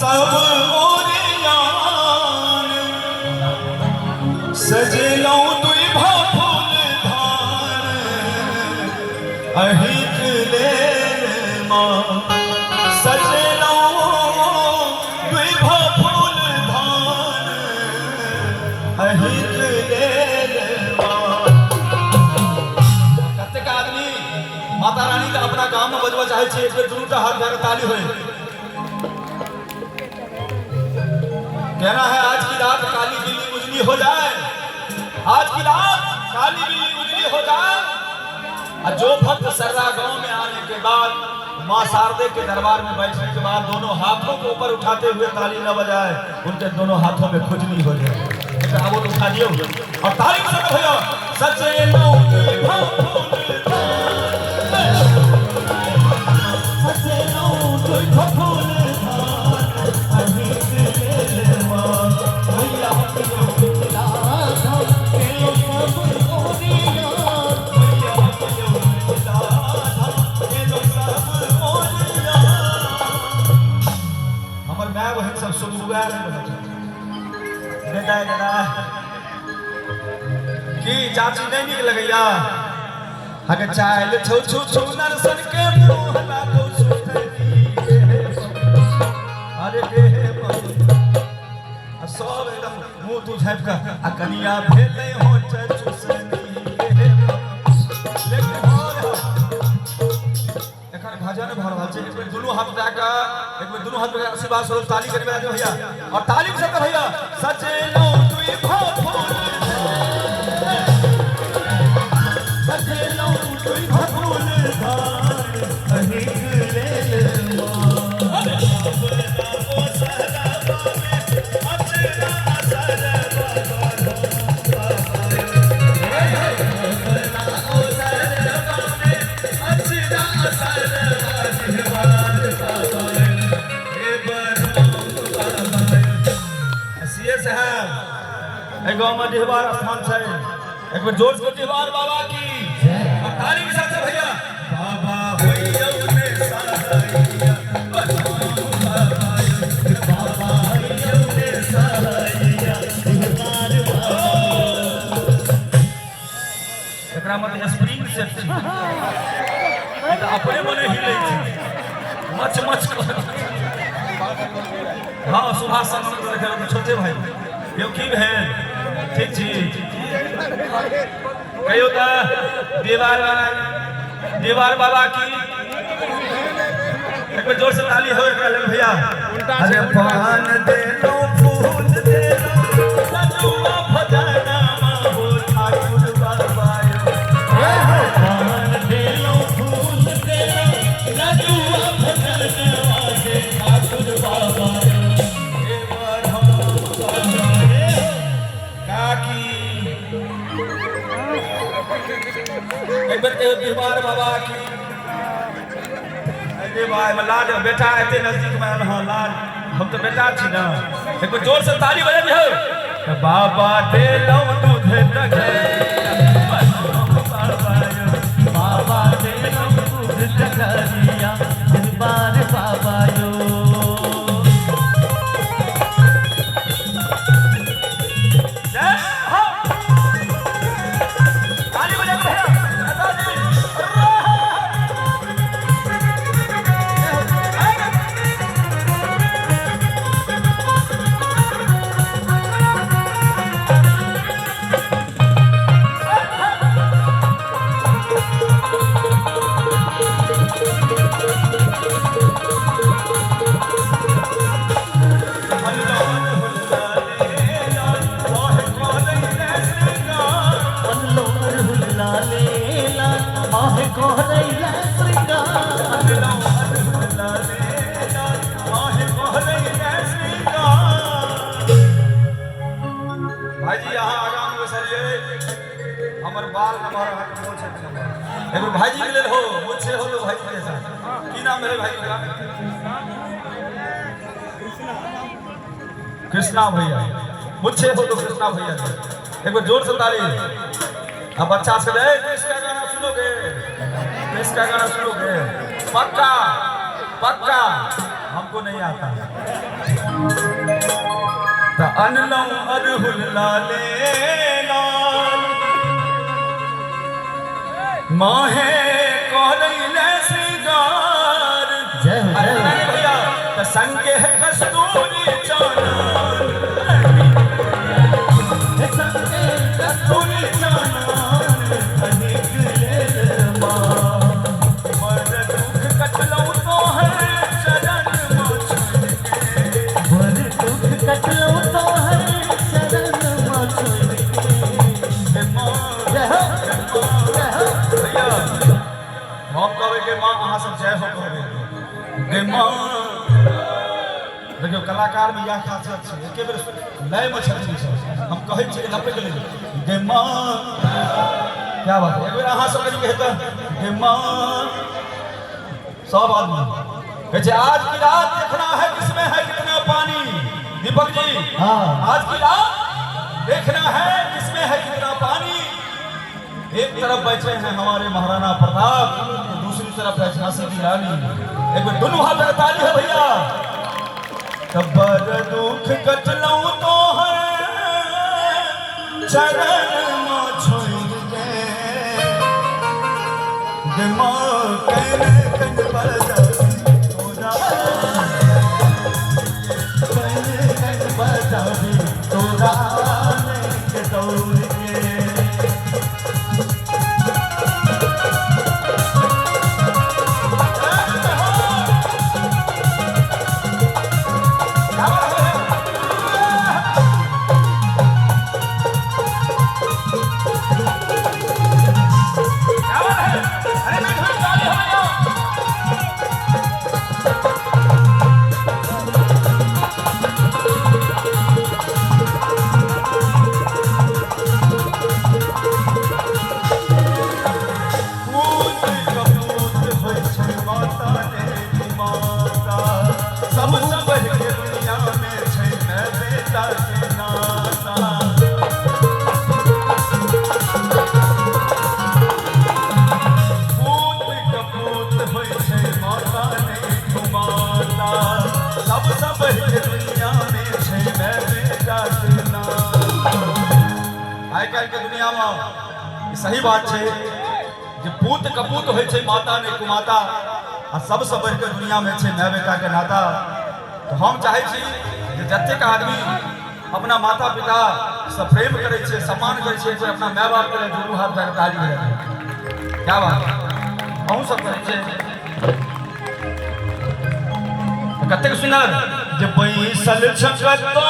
सब ओरियान सजलौ दुई फूल धान अहिक ले माँ सजलौ दुई फूल धान अहिक ले कतेक आदमी माता रानी का अपना गांव में बजबा चाहे छे एक बेर दुनू टा हाथ धर ताली होए। कहना है आज की रात काली बिल्ली उजली हो जाए, आज की रात काली बिल्ली उजली हो जाए। और जो भक्त सर्रा गांव में आने के बाद मां शारदे के दरबार में बैठने के बाद दोनों हाथों को ऊपर उठाते हुए ताली न बजाए, उनके दोनों हाथों में खुजली हो जाए। वो तो उठा दियो और ताली से भैया सच्चे की चाची नहीं निक लगैया अगर चाल छौ छौ छौ नरसन के मोहला को सुतरी अरे के सब एकदम मुंह तू झाप का आ कनिया भेले हो चुसनी लेकिन एकर भजन भर रहल छै। एक बेर दुनू हाथ उठा के एक बेर दुनू हाथ पे आशीर्वाद स्वरूप ताली करबे दियो भैया और ताली से भैया सचे लो दुई फूल सचे लो दुई फूल धान अहिक ले अरे ओ सदा में अचरा गाँव में डिहबार स्थान है। एक बार जोर से डिहबार बाबा की ताली के साथ भैया बाबा होइया में सहाइया बाबा होइया में सहाइया डिहबार बाबा एकरा मत स्प्रिंग से त अपने मने हिलै छै मच मच हां सुभाष चंद्र देखे छोटे भाई यो की भेल ठीक छी कहियो त दीवार बाबा की एक बार जोर से ताली हो एकरा ले भैया अरे पान दे लो फूल दे लो सजुआ भजना हो ठाकुर बाबा हे हो पान दे लो फूल दे लो सजुआ भजना हो ठाकुर बाबा एक बार दीवार बाबा की भाई लाड बेटा एते नजदीक में हां लाड हम तो बेटा छी ना एक बार जोर से ताली बजा दियो बाबा दे लो दूध तगैया बाबा दे लो दूध तगैया दीवार बाबा यो एक भाई जी के लिए हो मुझसे हो लो भाई के साथ की नाम मेरे भाई का कृष्णा भैया मुझसे हो तो कृष्णा भैया एक बार जोर से ताली अब बच्चा से इसका गाना सुनोगे इसका गाना सुनोगे पक्का पक्का हमको नहीं आता। तो अनलम अरहुल लाले लाल माहे कोहले श्रृंगार। अरे भैया तो संगे कस्तूरी चानन संगे कस्तूरी चानन निकले माँ मर दुख कटलौ तो है शरण माँ छोड़ के मर दुख कटलौ तो है शरण माँ छोड़ के माँ भैया हम कहवे के माँ अहाँ सब जय हो कहवे गे माँ। देखियो कलाकार में यह खासियत है एके बेर नए में छथि हम कहै छी नपे के लिए गे माँ क्या बात है एक बेर अहाँ सब कहि कहता गे माँ सब आदमी कहे आज की रात देखना है किसमें है कितना पानी। दीपक जी हाँ आज की रात देखना है किसमें है कितना पानी। एक तरफ बैठे हैं हमारे महाराणा प्रताप तो दूसरी तरफ है झांसी की रानी। एक बार दोनों हाथ में ताली है भैया। कबर दुख कटलौ तो है चरण माँ छोड़ के दिमाग कहने कन पर जाती तोरा कहने कन पर जाती तोरा के दौड़ के सही बात है जे पूत कपूत होय छै माता ने कुमाता आ सबसे बढ़ के दुनिया में छै माय बेटा के नाता। तो हम चाहे छी जे जतेक आदमी अपना माता पिता से प्रेम करे छै सम्मान करे छै अपना माय बाप के दुनू हाथ धर ताली बजाबे। क्या बात है हम सब करे छै कतेक सुंदर जे बैसल छकतो